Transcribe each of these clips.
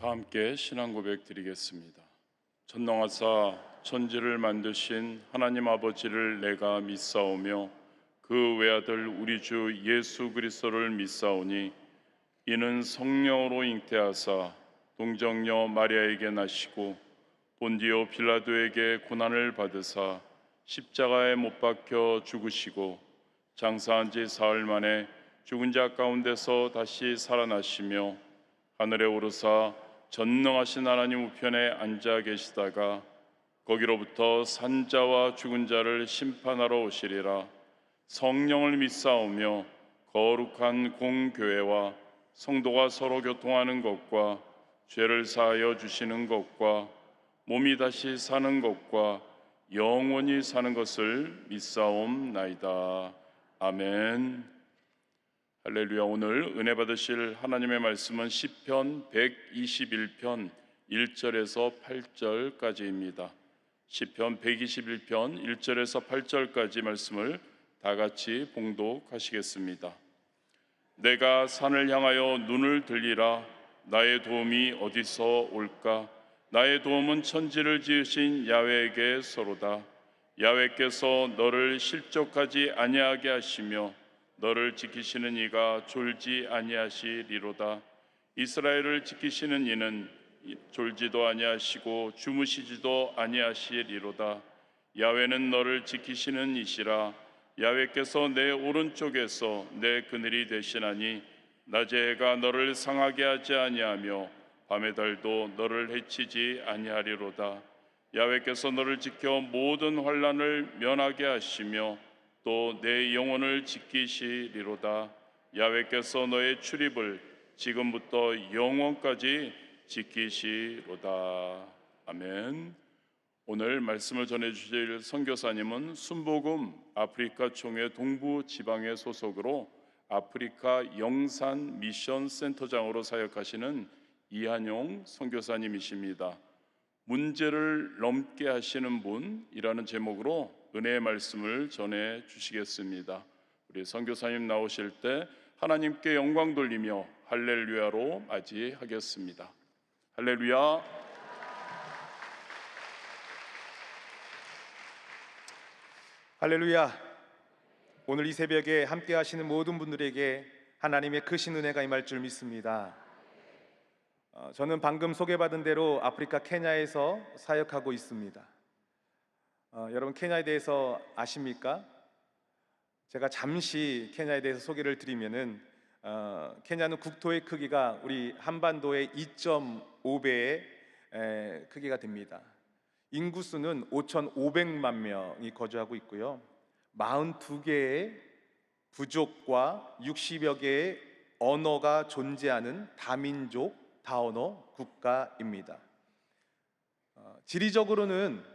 다 함께 신앙 고백 드리겠습니다. 전능하사 천지를 만드신 하나님 아버지를 내가 믿사오며 그 외아들 우리 주 예수 그리스도를 믿사오니 이는 성령으로 잉태하사 동정녀 마리아에게 나시고 본디오 빌라도에게 고난을 받으사 십자가에 못 박혀 죽으시고 장사한 지 사흘 만에 죽은 자 가운데서 다시 살아나시며 하늘에 오르사 전능하신 하나님 우편에 앉아 계시다가 거기로부터 산자와 죽은 자를 심판하러 오시리라. 성령을 믿사오며 거룩한 공교회와 성도가 서로 교통하는 것과 죄를 사하여 주시는 것과 몸이 다시 사는 것과 영원히 사는 것을 믿사옵나이다. 아멘. 할렐루야. 오늘 은혜 받으실 하나님의 말씀은 시편 121편 1절에서 8절까지입니다. 시편 121편 1절에서 8절까지 말씀을 다 같이 봉독하시겠습니다. 내가 산을 향하여 눈을 들리라. 나의 도움이 어디서 올까? 나의 도움은 천지를 지으신 야훼에게서로다. 야훼께서 너를 실족하지 아니하게 하시며 너를 지키시는 이가 졸지 아니하시리로다. 이스라엘을 지키시는 이는 졸지도 아니하시고 주무시지도 아니하시리로다. 야훼는 너를 지키시는 이시라. 야훼께서 내 오른쪽에서 내 그늘이 되시나니 낮의 해가 너를 상하게 하지 아니하며 밤의 달도 너를 해치지 아니하리로다. 야훼께서 너를 지켜 모든 환난을 면하게 하시며 또 내 영혼을 지키시리로다. 야훼께서 너의 출입을 지금부터 영원까지 지키시로다. 아멘. 오늘 말씀을 전해주실 선교사님은 순복음 아프리카 총회 동부 지방의 소속으로 아프리카 영산 미션 센터장으로 사역하시는 이한용 선교사님이십니다. 문제를 넘게 하시는 분이라는 제목으로 은혜의 말씀을 전해 주시겠습니다. 우리 선교사님 나오실 때 하나님께 영광 돌리며 할렐루야로 맞이하겠습니다. 할렐루야. 할렐루야. 오늘 이 새벽에 함께 하시는 모든 분들에게 하나님의 크신 은혜가 임할 줄 믿습니다. 저는 방금 소개받은 대로 아프리카 케냐에서 사역하고 있습니다. 여러분 케냐에 대해서 아십니까? 제가 잠시 케냐에 대해서 소개를 드리면은 케냐는 국토의 크기가 우리 한반도의 2.5배의 크기가 됩니다. 인구수는 5,500만 명이 거주하고 있고요. 42개의 부족과 60여 개의 언어가 존재하는 다민족 다언어 국가입니다. 지리적으로는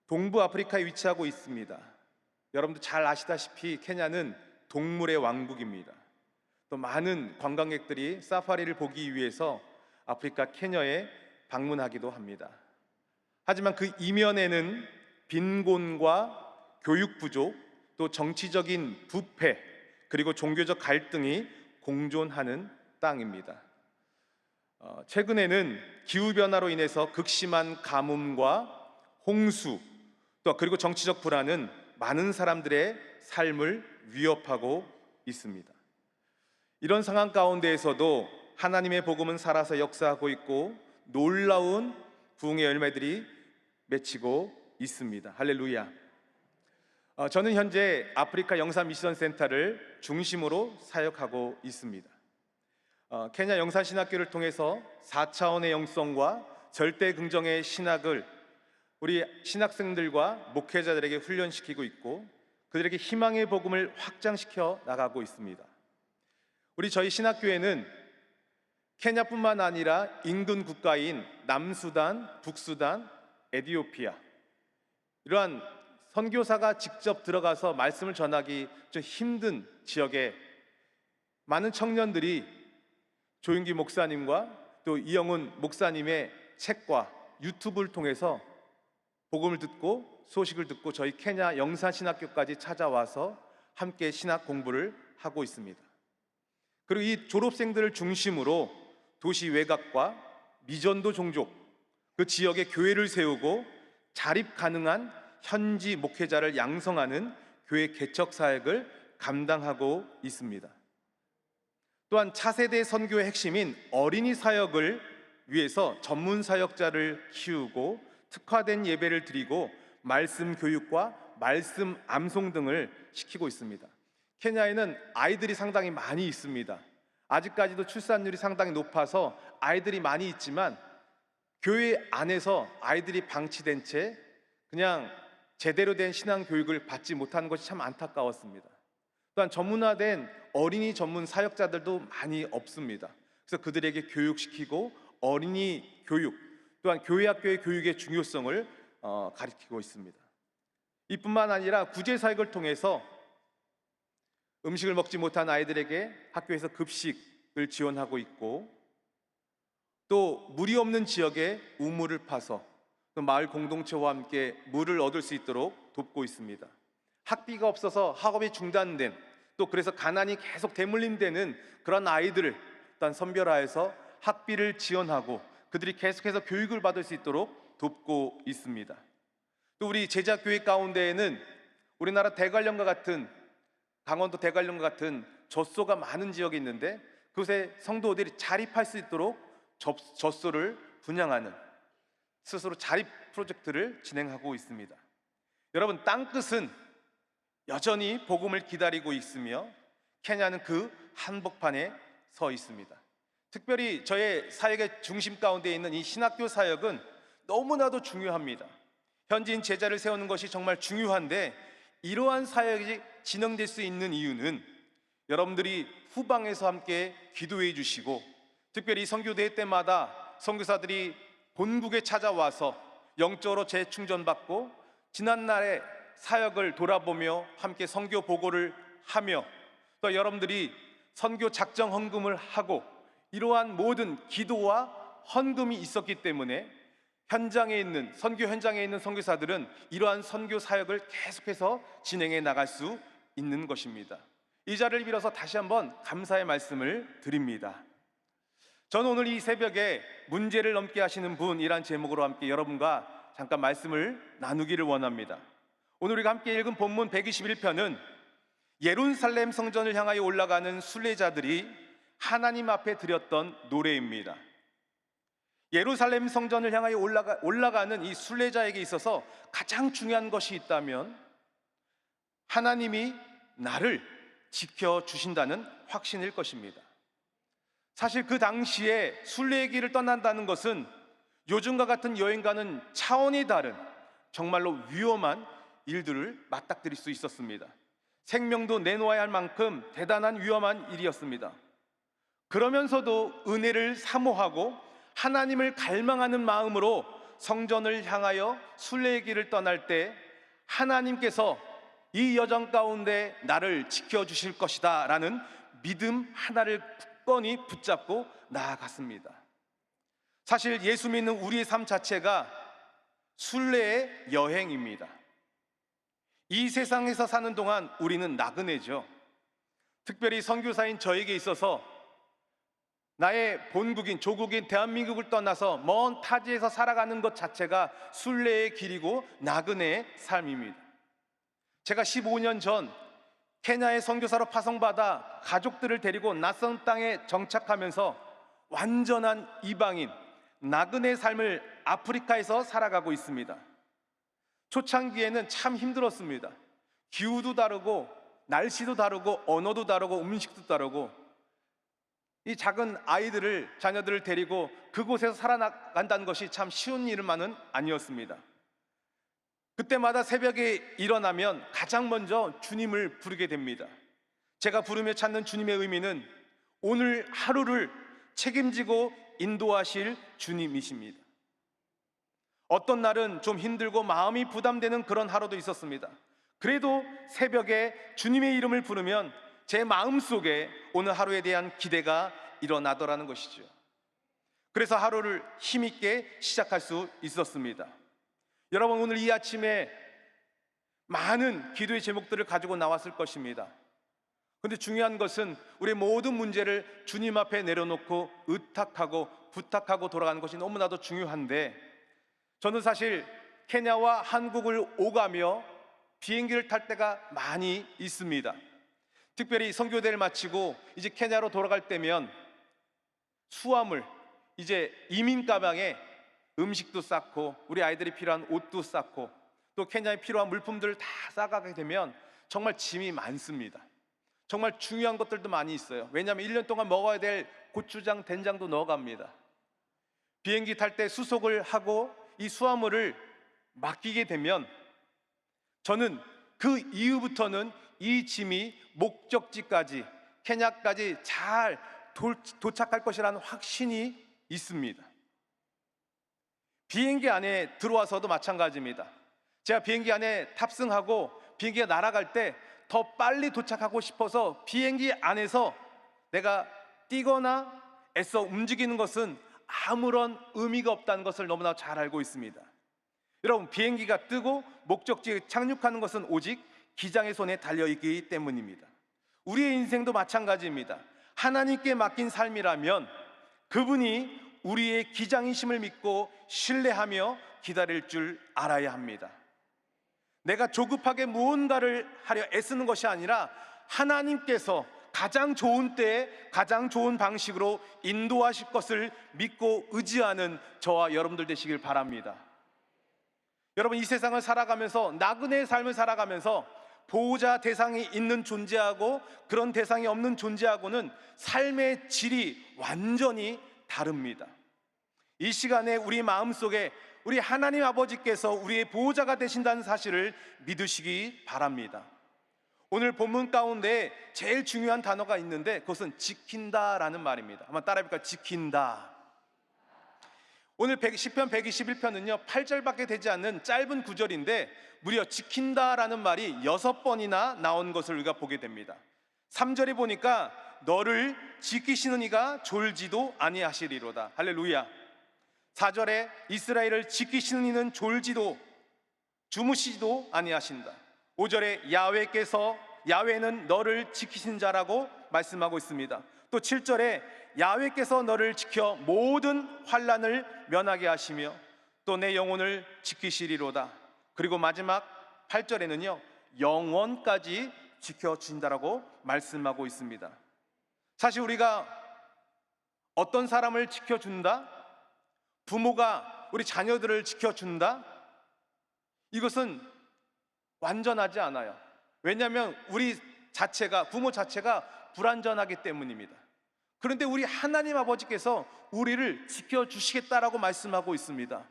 동부 아프리카에 위치하고 있습니다. 여러분들 잘 아시다시피 케냐는 동물의 왕국입니다. 또 많은 관광객들이 사파리를 보기 위해서 아프리카 케냐에 방문하기도 합니다. 하지만 그 이면에는 빈곤과 교육 부족, 또 정치적인 부패, 그리고 종교적 갈등이 공존하는 땅입니다. 최근에는 기후변화로 인해서 극심한 가뭄과 홍수, 또 그리고 정치적 불안은 많은 사람들의 삶을 위협하고 있습니다. 이런 상황 가운데에서도 하나님의 복음은 살아서 역사하고 있고 놀라운 부흥의 열매들이 맺히고 있습니다. 할렐루야. 저는 현재 아프리카 영산 미션 센터를 중심으로 사역하고 있습니다. 케냐 영산신학교를 통해서 4차원의 영성과 절대 긍정의 신학을 우리 신학생들과 목회자들에게 훈련시키고 있고 그들에게 희망의 복음을 확장시켜 나가고 있습니다. 저희 신학교에는 케냐뿐만 아니라 인근 국가인 남수단, 북수단, 에티오피아 이러한 선교사가 직접 들어가서 말씀을 전하기 좀 힘든 지역에 많은 청년들이 조윤기 목사님과 또 이영훈 목사님의 책과 유튜브를 통해서 복음을 듣고 소식을 듣고 저희 케냐 영산신학교까지 찾아와서 함께 신학 공부를 하고 있습니다. 그리고 이 졸업생들을 중심으로 도시 외곽과 미전도 종족, 그 지역에 교회를 세우고 자립 가능한 현지 목회자를 양성하는 교회 개척 사역을 감당하고 있습니다. 또한 차세대 선교의 핵심인 어린이 사역을 위해서 전문 사역자를 키우고 특화된 예배를 드리고 말씀 교육과 말씀 암송 등을 시키고 있습니다. 케냐에는 아이들이 상당히 많이 있습니다. 아직까지도 출산율이 상당히 높아서 아이들이 많이 있지만 교회 안에서 아이들이 방치된 채 그냥 제대로 된 신앙 교육을 받지 못하는 것이 참 안타까웠습니다. 또한 전문화된 어린이 전문 사역자들도 많이 없습니다. 그래서 그들에게 교육시키고 어린이 교육, 또한 교회 학교의 교육의 중요성을 가르치고 있습니다. 이뿐만 아니라 구제 사역을 통해서 음식을 먹지 못한 아이들에게 학교에서 급식을 지원하고 있고, 또 물이 없는 지역에 우물을 파서 또 마을 공동체와 함께 물을 얻을 수 있도록 돕고 있습니다. 학비가 없어서 학업이 중단된, 또 그래서 가난이 계속 대물림되는 그런 아이들을 일단 선별하여서 학비를 지원하고 그들이 계속해서 교육을 받을 수 있도록 돕고 있습니다. 또 우리 제자교회 가운데에는 우리나라 대관령과 같은, 강원도 대관령과 같은 젖소가 많은 지역이 있는데 그곳에 성도들이 자립할 수 있도록 젖소를 분양하는 스스로 자립 프로젝트를 진행하고 있습니다. 여러분, 땅끝은 여전히 복음을 기다리고 있으며 케냐는 그 한복판에 서 있습니다. 특별히 저의 사역의 중심 가운데 있는 이 신학교 사역은 너무나도 중요합니다. 현지인 제자를 세우는 것이 정말 중요한데, 이러한 사역이 진행될 수 있는 이유는 여러분들이 후방에서 함께 기도해 주시고, 특별히 선교대회 때마다 선교사들이 본국에 찾아와서 영적으로 재충전받고 지난날의 사역을 돌아보며 함께 선교 보고를 하며, 또 여러분들이 선교 작정 헌금을 하고, 이러한 모든 기도와 헌금이 있었기 때문에 현장에 있는 선교 현장에 있는 선교사들은 이러한 선교 사역을 계속해서 진행해 나갈 수 있는 것입니다. 이 자리를 빌어서 다시 한번 감사의 말씀을 드립니다. 저는 오늘 이 새벽에 문제를 넘게 하시는 분이란 제목으로 함께 여러분과 잠깐 말씀을 나누기를 원합니다. 오늘 우리가 함께 읽은 본문 121편은 예루살렘 성전을 향하여 올라가는 순례자들이 하나님 앞에 드렸던 노래입니다. 예루살렘 성전을 향하여 올라가는 이 순례자에게 있어서 가장 중요한 것이 있다면 하나님이 나를 지켜주신다는 확신일 것입니다. 사실 그 당시에 순례의 길을 떠난다는 것은 요즘과 같은 여행과는 차원이 다른 정말로 위험한 일들을 맞닥뜨릴 수 있었습니다. 생명도 내놓아야 할 만큼 대단한 위험한 일이었습니다. 그러면서도 은혜를 사모하고 하나님을 갈망하는 마음으로 성전을 향하여 순례의 길을 떠날 때 하나님께서 이 여정 가운데 나를 지켜주실 것이다 라는 믿음 하나를 굳건히 붙잡고 나아갔습니다. 사실 예수 믿는 우리의 삶 자체가 순례의 여행입니다. 이 세상에서 사는 동안 우리는 나그네죠. 특별히 선교사인 저에게 있어서 나의 본국인 조국인 대한민국을 떠나서 먼 타지에서 살아가는 것 자체가 순례의 길이고 나그네의 삶입니다. 제가 15년 전 케냐의 선교사로 파송받아 가족들을 데리고 낯선 땅에 정착하면서 완전한 이방인 나그네 삶을 아프리카에서 살아가고 있습니다. 초창기에는 참 힘들었습니다. 기후도 다르고 날씨도 다르고 언어도 다르고 음식도 다르고, 이 작은 자녀들을 데리고 그곳에서 살아간다는 것이 참 쉬운 일만은 아니었습니다. 그때마다 새벽에 일어나면 가장 먼저 주님을 부르게 됩니다. 제가 부르며 찾는 주님의 의미는 오늘 하루를 책임지고 인도하실 주님이십니다. 어떤 날은 좀 힘들고 마음이 부담되는 그런 하루도 있었습니다. 그래도 새벽에 주님의 이름을 부르면 제 마음속에 오늘 하루에 대한 기대가 일어나더라는 것이죠. 그래서 하루를 힘있게 시작할 수 있었습니다. 여러분, 오늘 이 아침에 많은 기도의 제목들을 가지고 나왔을 것입니다. 근데 중요한 것은 우리 모든 문제를 주님 앞에 내려놓고 의탁하고 부탁하고 돌아가는 것이 너무나도 중요한데, 저는 사실 케냐와 한국을 오가며 비행기를 탈 때가 많이 있습니다. 특별히 선교대를 마치고 이제 케냐로 돌아갈 때면 수화물, 이제 이민 가방에 음식도 쌓고 우리 아이들이 필요한 옷도 쌓고 또 케냐에 필요한 물품들을 다 싸가게 되면 정말 짐이 많습니다. 정말 중요한 것들도 많이 있어요. 왜냐하면 1년 동안 먹어야 될 고추장, 된장도 넣어갑니다. 비행기 탈 때 수속을 하고 이 수화물을 맡기게 되면 저는 그 이후부터는 이 짐이 목적지까지, 케냐까지 잘 도착할 것이라는 확신이 있습니다. 비행기 안에 들어와서도 마찬가지입니다. 제가 비행기 안에 탑승하고 비행기가 날아갈 때 더 빨리 도착하고 싶어서 비행기 안에서 내가 뛰거나 애써 움직이는 것은 아무런 의미가 없다는 것을 너무나 잘 알고 있습니다. 여러분, 비행기가 뜨고 목적지에 착륙하는 것은 오직 기장의 손에 달려있기 때문입니다. 우리의 인생도 마찬가지입니다. 하나님께 맡긴 삶이라면 그분이 우리의 기장이심을 믿고 신뢰하며 기다릴 줄 알아야 합니다. 내가 조급하게 무언가를 하려 애쓰는 것이 아니라 하나님께서 가장 좋은 때에 가장 좋은 방식으로 인도하실 것을 믿고 의지하는 저와 여러분들 되시길 바랍니다. 여러분, 이 세상을 살아가면서, 나그네의 삶을 살아가면서 보호자 대상이 있는 존재하고 그런 대상이 없는 존재하고는 삶의 질이 완전히 다릅니다. 이 시간에 우리 마음속에 우리 하나님 아버지께서 우리의 보호자가 되신다는 사실을 믿으시기 바랍니다. 오늘 본문 가운데 제일 중요한 단어가 있는데 그것은 지킨다라는 말입니다. 한번 따라해볼까요? 지킨다. 오늘 시편 121편은요 8절밖에 되지 않는 짧은 구절인데 무려 지킨다라는 말이 6번이나 나온 것을 우리가 보게 됩니다. 3절에 보니까 너를 지키시는 이가 졸지도 아니하시리로다. 할렐루야. 4절에 이스라엘을 지키시는 이는 졸지도 주무시지도 아니하신다. 5절에 야훼는 너를 지키신 자라고 말씀하고 있습니다. 또 7절에 야훼께서 너를 지켜 모든 환난을 면하게 하시며 또 내 영혼을 지키시리로다. 그리고 마지막 8절에는요 영원까지 지켜주신다라고 말씀하고 있습니다. 사실 우리가 어떤 사람을 지켜준다, 부모가 우리 자녀들을 지켜준다, 이것은 완전하지 않아요. 왜냐하면 우리 자체가, 부모 자체가 불완전하기 때문입니다. 그런데 우리 하나님 아버지께서 우리를 지켜주시겠다라고 말씀하고 있습니다.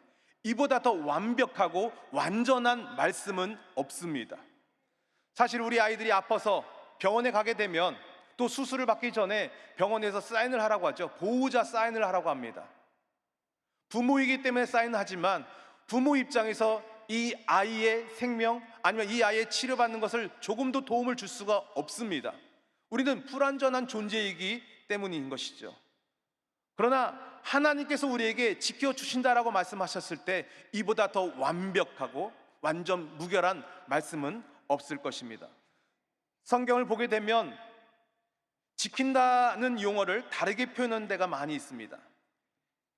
이보다 더 완벽하고 완전한 말씀은 없습니다. 사실 우리 아이들이 아파서 병원에 가게 되면 또 수술을 받기 전에 병원에서 사인을 하라고 하죠. 보호자 사인을 하라고 합니다. 부모이기 때문에 사인을 하지만 부모 입장에서 이 아이의 생명 아니면 이 아이의 치료받는 것을 조금도 도움을 줄 수가 없습니다. 우리는 불완전한 존재이기 때문인 것이죠. 그러나 하나님께서 우리에게 지켜주신다라고 말씀하셨을 때 이보다 더 완벽하고 완전 무결한 말씀은 없을 것입니다. 성경을 보게 되면 지킨다는 용어를 다르게 표현하는 데가 많이 있습니다.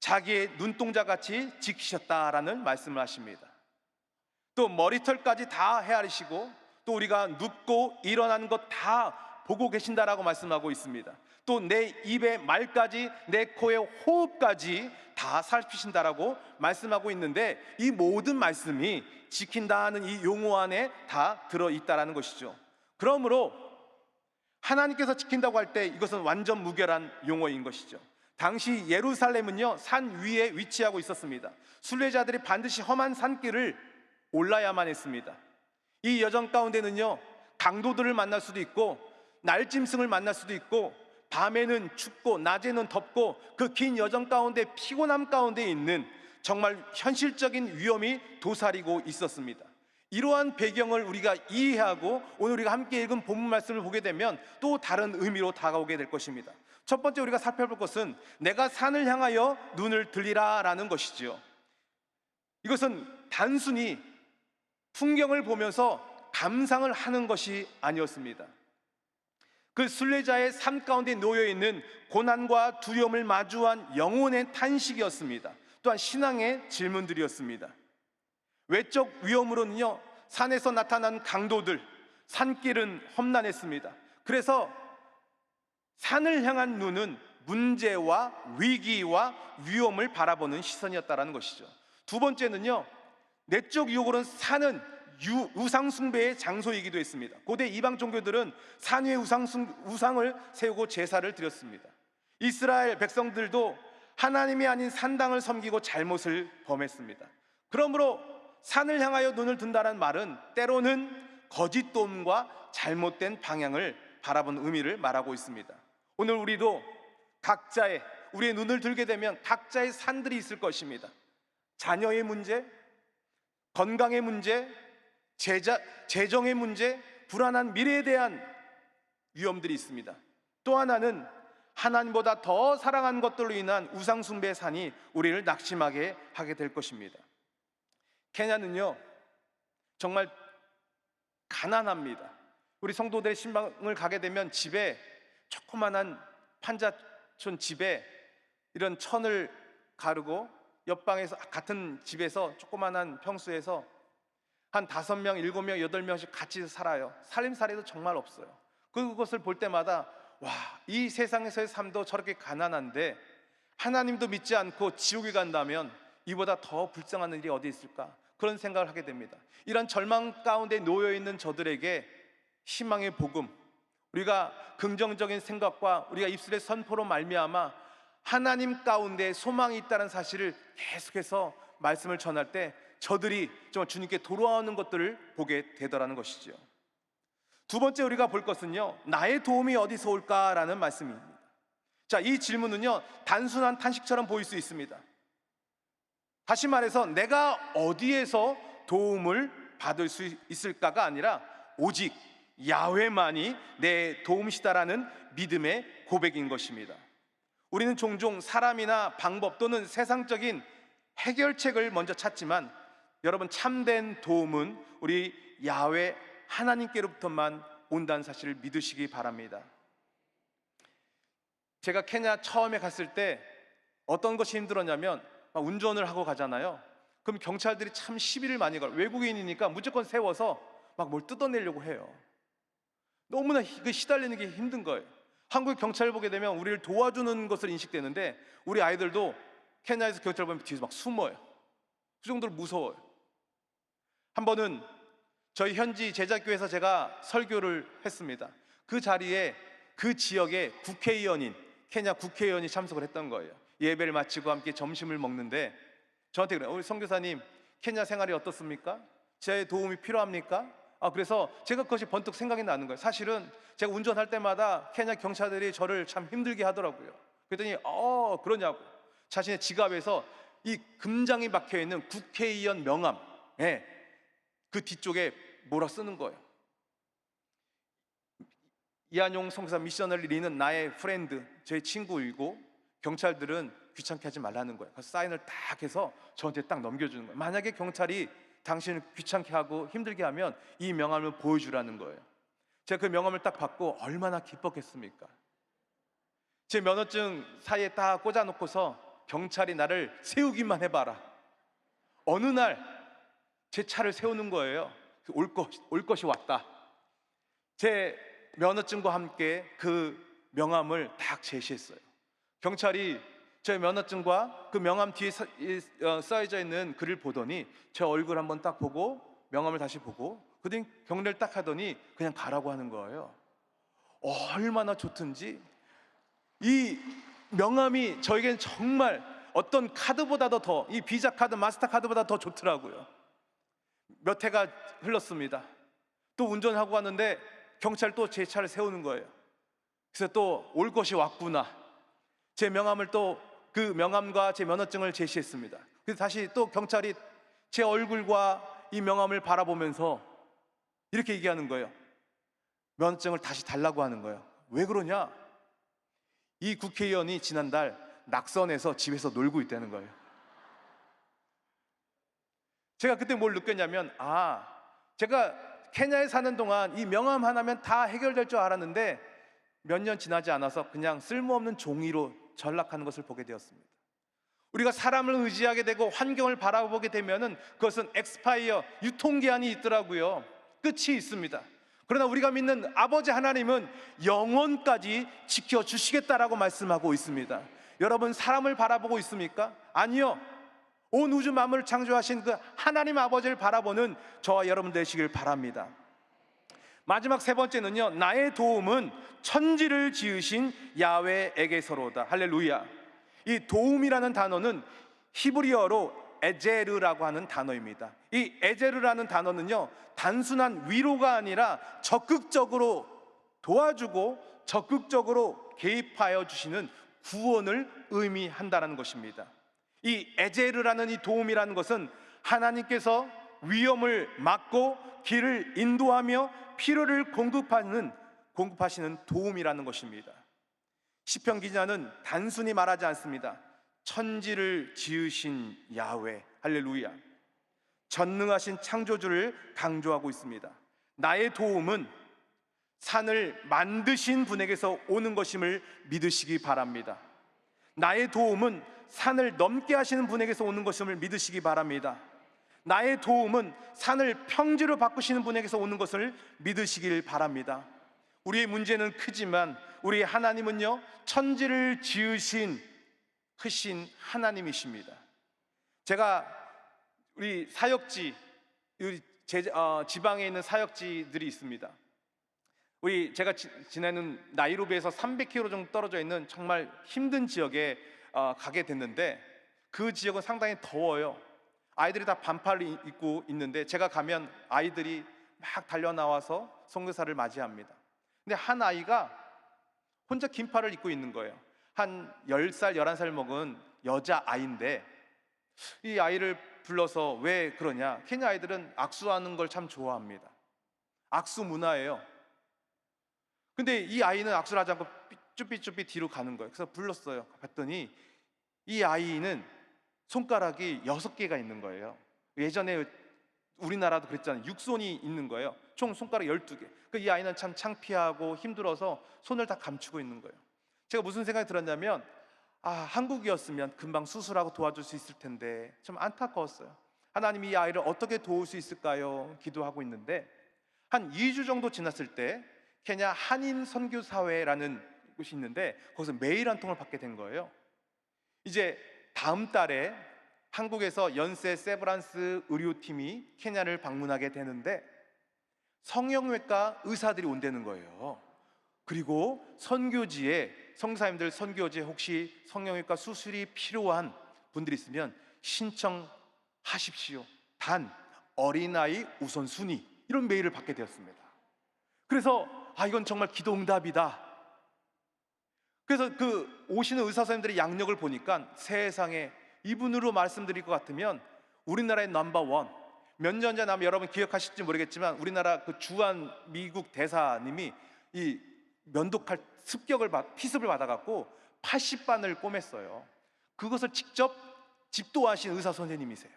자기의 눈동자같이 지키셨다라는 말씀을 하십니다. 또 머리털까지 다 헤아리시고 또 우리가 눕고 일어나는 것 다 보고 계신다라고 말씀하고 있습니다. 또 내 입의 말까지 내 코의 호흡까지 다 살피신다라고 말씀하고 있는데 이 모든 말씀이 지킨다는 이 용어 안에 다 들어있다라는 것이죠. 그러므로 하나님께서 지킨다고 할 때 이것은 완전 무결한 용어인 것이죠. 당시 예루살렘은요 산 위에 위치하고 있었습니다. 순례자들이 반드시 험한 산길을 올라야만 했습니다. 이 여정 가운데는요 강도들을 만날 수도 있고 날짐승을 만날 수도 있고 밤에는 춥고 낮에는 덥고 그 긴 여정 가운데 피곤함 가운데 있는 정말 현실적인 위험이 도사리고 있었습니다. 이러한 배경을 우리가 이해하고 오늘 우리가 함께 읽은 본문 말씀을 보게 되면 또 다른 의미로 다가오게 될 것입니다. 첫 번째 우리가 살펴볼 것은 내가 산을 향하여 눈을 들리라 라는 것이지요. 이것은 단순히 풍경을 보면서 감상을 하는 것이 아니었습니다. 그 순례자의 삶 가운데 놓여 있는 고난과 두려움을 마주한 영혼의 탄식이었습니다. 또한 신앙의 질문들이었습니다. 외적 위험으로는요, 산에서 나타난 강도들, 산길은 험난했습니다. 그래서 산을 향한 눈은 문제와 위기와 위험을 바라보는 시선이었다는 것이죠. 두 번째는요, 내적 유혹으로는 산은 우상숭배의 장소이기도 했습니다. 고대 이방 종교들은 산 위에 우상을 세우고 제사를 드렸습니다. 이스라엘 백성들도 하나님이 아닌 산당을 섬기고 잘못을 범했습니다. 그러므로 산을 향하여 눈을 든다는 말은 때로는 거짓 도움과 잘못된 방향을 바라보는 의미를 말하고 있습니다. 오늘 우리도 우리의 눈을 들게 되면 각자의 산들이 있을 것입니다. 자녀의 문제, 건강의 문제, 재정의 문제, 불안한 미래에 대한 위험들이 있습니다. 또 하나는 하나님보다 더 사랑하는 것들로 인한 우상숭배의 산이 우리를 낙심하게 하게 될 것입니다. 케냐는요, 정말 가난합니다. 우리 성도들의 신방을 가게 되면 집에, 조그만한 판자촌 집에 이런 천을 가르고 옆방에서, 같은 집에서 조그만한 평수에서 한 5명, 7명, 8명씩 같이 살아요. 살림살이도 정말 없어요. 그것을 볼 때마다 와, 이 세상에서의 삶도 저렇게 가난한데 하나님도 믿지 않고 지옥에 간다면 이보다 더 불쌍한 일이 어디 있을까? 그런 생각을 하게 됩니다. 이런 절망 가운데 놓여 있는 저들에게 희망의 복음, 우리가 긍정적인 생각과 우리가 입술의 선포로 말미암아 하나님 가운데 소망이 있다는 사실을 계속해서 말씀을 전할 때 저들이 정말 주님께 돌아오는 것들을 보게 되더라는 것이죠. 두 번째 우리가 볼 것은요, 나의 도움이 어디서 올까라는 말씀입니다. 자, 이 질문은요, 단순한 탄식처럼 보일 수 있습니다. 다시 말해서 내가 어디에서 도움을 받을 수 있을까가 아니라 오직 야훼만이 내 도움이시다라는 믿음의 고백인 것입니다. 우리는 종종 사람이나 방법 또는 세상적인 해결책을 먼저 찾지만 여러분, 참된 도움은 우리 야훼 하나님께로부터만 온다는 사실을 믿으시기 바랍니다. 제가 케냐 처음에 갔을 때 어떤 것이 힘들었냐면, 운전을 하고 가잖아요. 그럼 경찰들이 참 시비를 많이 걸어요. 외국인이니까 무조건 세워서 막 뭘 뜯어내려고 해요. 너무나 시달리는 게 힘든 거예요. 한국 경찰 보게 되면 우리를 도와주는 것을 인식되는데 우리 아이들도 케냐에서 경찰 보면 뒤에서 막 숨어요. 그 정도로 무서워요. 한 번은 저희 현지 제자교회에서 제가 설교를 했습니다. 그 자리에 그 지역의 국회의원인, 케냐 국회의원이 참석을 했던 거예요. 예배를 마치고 함께 점심을 먹는데 저한테 그래요. 우리 선교사님, 케냐 생활이 어떻습니까? 제 도움이 필요합니까? 그래서 제가 그것이 번뜩 생각이 나는 거예요. 사실은 제가 운전할 때마다 케냐 경찰들이 저를 참 힘들게 하더라고요. 그랬더니 그러냐고 자신의 지갑에서 이 금장이 박혀있는 국회의원 명함, 그 뒤쪽에 뭐라 쓰는 거예요. 이한용 선교사 미셔너리 리는 나의 프렌드, 제 친구이고 경찰들은 귀찮게 하지 말라는 거예요. 그래서 사인을 딱 해서 저한테 딱 넘겨주는 거예요. 만약에 경찰이 당신을 귀찮게 하고 힘들게 하면 이 명함을 보여주라는 거예요. 제가 그 명함을 딱 받고 얼마나 기뻤겠습니까? 제 면허증 사이에 딱 꽂아놓고서 경찰이 나를 세우기만 해봐라. 어느 날 제 차를 세우는 거예요. 올 것이 왔다. 제 면허증과 함께 그 명함을 딱 제시했어요. 경찰이 제 면허증과 그 명함 뒤에 써져 있는 글을 보더니 제 얼굴 한번 딱 보고 명함을 다시 보고 그다음에 경례를 딱 하더니 그냥 가라고 하는 거예요. 얼마나 좋든지 이 명함이 저에겐 정말 어떤 카드보다도 더, 이 비자 카드, 마스터 카드보다 더 좋더라고요. 몇 해가 흘렀습니다. 또 운전하고 왔는데 경찰 또 제 차를 세우는 거예요. 그래서 또 올 것이 왔구나. 제 명함을 또 그 명함과 제 면허증을 제시했습니다. 그래서 다시 또 경찰이 제 얼굴과 이 명함을 바라보면서 이렇게 얘기하는 거예요. 면허증을 다시 달라고 하는 거예요. 왜 그러냐? 이 국회의원이 지난달 낙선해서 집에서 놀고 있다는 거예요. 제가 그때 뭘 느꼈냐면, 제가 케냐에 사는 동안 이 명함 하나면 다 해결될 줄 알았는데 몇 년 지나지 않아서 그냥 쓸모없는 종이로 전락하는 것을 보게 되었습니다. 우리가 사람을 의지하게 되고 환경을 바라보게 되면은 그것은 엑스파이어, 유통기한이 있더라고요. 끝이 있습니다. 그러나 우리가 믿는 아버지 하나님은 영원까지 지켜주시겠다라고 말씀하고 있습니다. 여러분, 사람을 바라보고 있습니까? 아니요. 온 우주 만물을 창조하신 그 하나님 아버지를 바라보는 저와 여러분 되시길 바랍니다. 마지막 세 번째는요, 나의 도움은 천지를 지으신 야훼에게서로다. 할렐루야. 이 도움이라는 단어는 히브리어로 에제르라고 하는 단어입니다. 이 에제르라는 단어는요, 단순한 위로가 아니라 적극적으로 도와주고 적극적으로 개입하여 주시는 구원을 의미한다는 것입니다. 이 에제르라는 이 도움이라는 것은 하나님께서 위험을 막고 길을 인도하며 필요를 공급하시는 도움이라는 것입니다. 시편 기자는 단순히 말하지 않습니다. 천지를 지으신 야훼, 할렐루야. 전능하신 창조주를 강조하고 있습니다. 나의 도움은 산을 만드신 분에게서 오는 것임을 믿으시기 바랍니다. 나의 도움은 산을 넘게 하시는 분에게서 오는 것임을 믿으시기 바랍니다. 나의 도움은 산을 평지로 바꾸시는 분에게서 오는 것을 믿으시길 바랍니다. 우리의 문제는 크지만 우리 하나님은요, 천지를 지으신 크신 하나님이십니다. 제가 우리 사역지, 우리 지방에 있는 사역지들이 있습니다. 제가 지내는 나이로비에서 300km 정도 떨어져 있는 정말 힘든 지역에 가게 됐는데, 그 지역은 상당히 더워요. 아이들이 다 반팔을 입고 있는데 제가 가면 아이들이 막 달려 나와서 선교사를 맞이합니다. 근데 한 아이가 혼자 긴팔을 입고 있는 거예요. 한 10살, 11살 먹은 여자아이인데 이 아이를 불러서 왜 그러냐, 케냐 아이들은 악수하는 걸 참 좋아합니다. 악수 문화예요. 근데 이 아이는 악수를 하지 않고 쭈삐쭈삐 뒤로 가는 거예요. 그래서 불렀어요. 봤더니 이 아이는 손가락이 6개가 있는 거예요. 예전에 우리나라도 그랬잖아요. 6손이 있는 거예요. 총 손가락 12개. 이 아이는 참 창피하고 힘들어서 손을 다 감추고 있는 거예요. 제가 무슨 생각이 들었냐면, 한국이었으면 금방 수술하고 도와줄 수 있을 텐데 좀 안타까웠어요. 하나님이 이 아이를 어떻게 도울 수 있을까요? 기도하고 있는데 한 2주 정도 지났을 때 케냐 한인 선교사회라는 곳이 있는데 거기서 메일 한 통을 받게 된 거예요. 이제 다음 달에 한국에서 연세 세브란스 의료팀이 케냐를 방문하게 되는데 성형외과 의사들이 온다는 거예요. 그리고 선교지에, 성사님들 선교지에 혹시 성형외과 수술이 필요한 분들이 있으면 신청하십시오. 단 어린아이 우선순위, 이런 메일을 받게 되었습니다. 그래서 이건 정말 기도 응답이다. 그래서 그 오시는 의사 선생님들의 양력을 보니까 세상에, 이분으로 말씀드릴 것 같으면 우리나라의 넘버원, 몇 년 전에 아마 여러분 기억하실지 모르겠지만 우리나라 그 주한 미국 대사님이 이 면도칼 피습을 받아갖고 80반을 꼬맸어요. 그것을 직접 집도하신 의사 선생님이세요.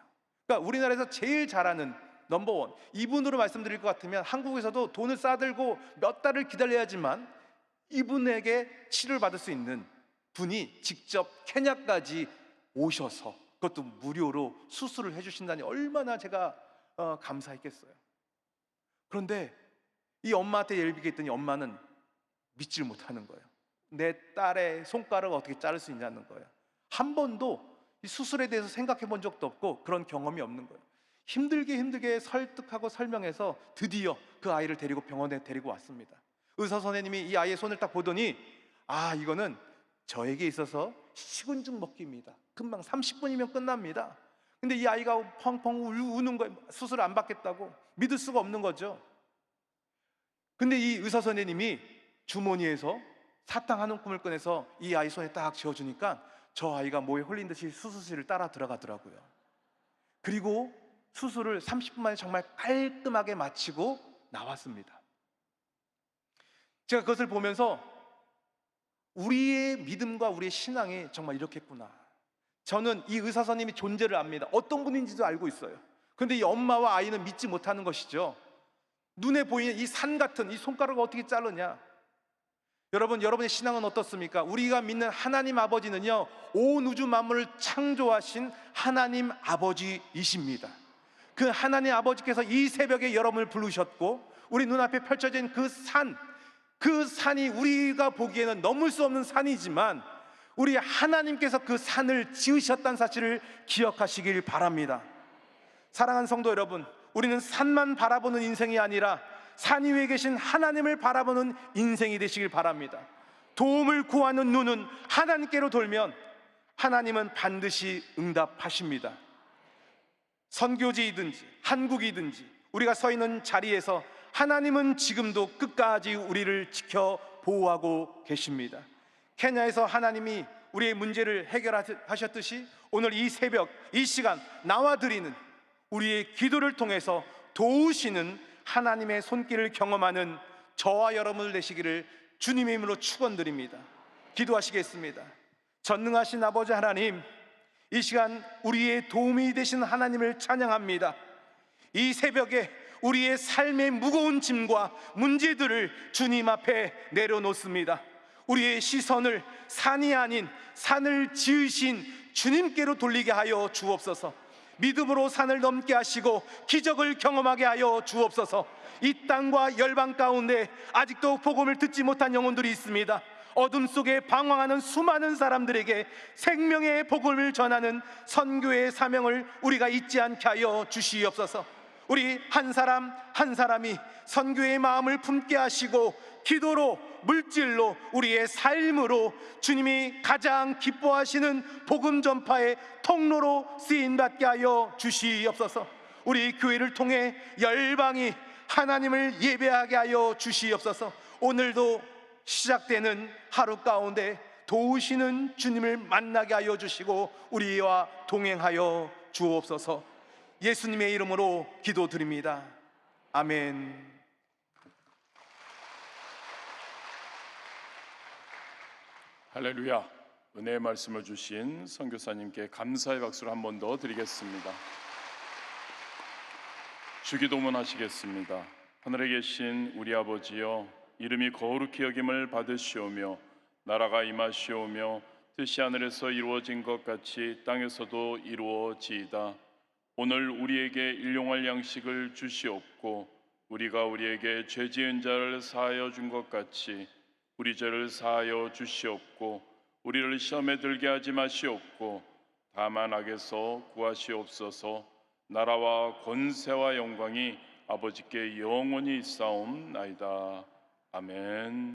그러니까 우리나라에서 제일 잘하는 넘버원, 이분으로 말씀드릴 것 같으면 한국에서도 돈을 싸들고 몇 달을 기다려야지만 이분에게 치료를 받을 수 있는 분이 직접 케냐까지 오셔서 그것도 무료로 수술을 해주신다니 얼마나 제가 감사했겠어요. 그런데 이 엄마한테 예를 비겠더니 엄마는 믿질 못하는 거예요. 내 딸의 손가락을 어떻게 자를 수 있냐는 거예요. 한 번도 이 수술에 대해서 생각해 본 적도 없고 그런 경험이 없는 거예요. 힘들게 설득하고 설명해서 드디어 그 아이를 데리고 병원에 데리고 왔습니다. 의사 선생님이 이 아이의 손을 딱 보더니 이거는 저에게 있어서 식은 죽 먹기입니다. 금방 30분이면 끝납니다. 근데 이 아이가 펑펑 우는 거예요. 수술 안 받겠다고. 믿을 수가 없는 거죠. 근데 이 의사 선생님이 주머니에서 사탕 한 움큼을 꺼내서 이 아이 손에 딱 쥐어주니까 저 아이가 뭐에 홀린 듯이 수술실을 따라 들어가더라고요. 그리고 수술을 30분 만에 정말 깔끔하게 마치고 나왔습니다. 제가 그것을 보면서 우리의 믿음과 우리의 신앙이 정말 이렇겠구나. 저는 이 의사 선생님이 존재를 압니다. 어떤 분인지도 알고 있어요. 그런데 이 엄마와 아이는 믿지 못하는 것이죠. 눈에 보이는 이 산 같은 이 손가락을 어떻게 자르냐. 여러분, 여러분의 신앙은 어떻습니까? 우리가 믿는 하나님 아버지는요, 온 우주 만물을 창조하신 하나님 아버지이십니다. 그 하나님 아버지께서 이 새벽에 여러분을 부르셨고, 우리 눈앞에 펼쳐진 그 산이 우리가 보기에는 넘을 수 없는 산이지만 우리 하나님께서 그 산을 지으셨다는 사실을 기억하시길 바랍니다. 사랑하는 성도 여러분, 우리는 산만 바라보는 인생이 아니라 산 위에 계신 하나님을 바라보는 인생이 되시길 바랍니다. 도움을 구하는 눈은 하나님께로 돌면 하나님은 반드시 응답하십니다. 선교지이든지 한국이든지 우리가 서 있는 자리에서 하나님은 지금도 끝까지 우리를 지켜 보호하고 계십니다. 케냐에서 하나님이 우리의 문제를 해결하셨듯이 오늘 이 새벽, 이 시간 나와 드리는 우리의 기도를 통해서 도우시는 하나님의 손길을 경험하는 저와 여러분들 되시기를 주님의 이름으로 축원드립니다. 기도하시겠습니다. 전능하신 아버지 하나님, 이 시간 우리의 도움이 되신 하나님을 찬양합니다. 이 새벽에 우리의 삶의 무거운 짐과 문제들을 주님 앞에 내려놓습니다. 우리의 시선을 산이 아닌 산을 지으신 주님께로 돌리게 하여 주옵소서. 믿음으로 산을 넘게 하시고 기적을 경험하게 하여 주옵소서. 이 땅과 열방 가운데 아직도 복음을 듣지 못한 영혼들이 있습니다. 어둠 속에 방황하는 수많은 사람들에게 생명의 복음을 전하는 선교의 사명을 우리가 잊지 않게 하여 주시옵소서. 우리 한 사람 한 사람이 선교의 마음을 품게 하시고 기도로, 물질로, 우리의 삶으로 주님이 가장 기뻐하시는 복음 전파의 통로로 쓰임받게 하여 주시옵소서. 우리 교회를 통해 열방이 하나님을 예배하게 하여 주시옵소서. 오늘도 시작되는 하루 가운데 도우시는 주님을 만나게 하여 주시고 우리와 동행하여 주옵소서. 예수님의 이름으로 기도드립니다. 아멘. 할렐루야. 은혜의 말씀을 주신 선교사님께 감사의 박수를 한 번 더 드리겠습니다. 주기도문 하시겠습니다. 하늘에 계신 우리 아버지여, 이름이 거룩히 여김을 받으시오며 나라가 임하시오며 뜻이 하늘에서 이루어진 것 같이 땅에서도 이루어지이다. 오늘 우리에게 일용할 양식을 주시옵고 우리가 우리에게 죄 지은 자를 사하여 준 것 같이 우리 죄를 사하여 주시옵고 우리를 시험에 들게 하지 마시옵고 다만 악에서 구하시옵소서. 나라와 권세와 영광이 아버지께 영원히 있사옵나이다. 아멘.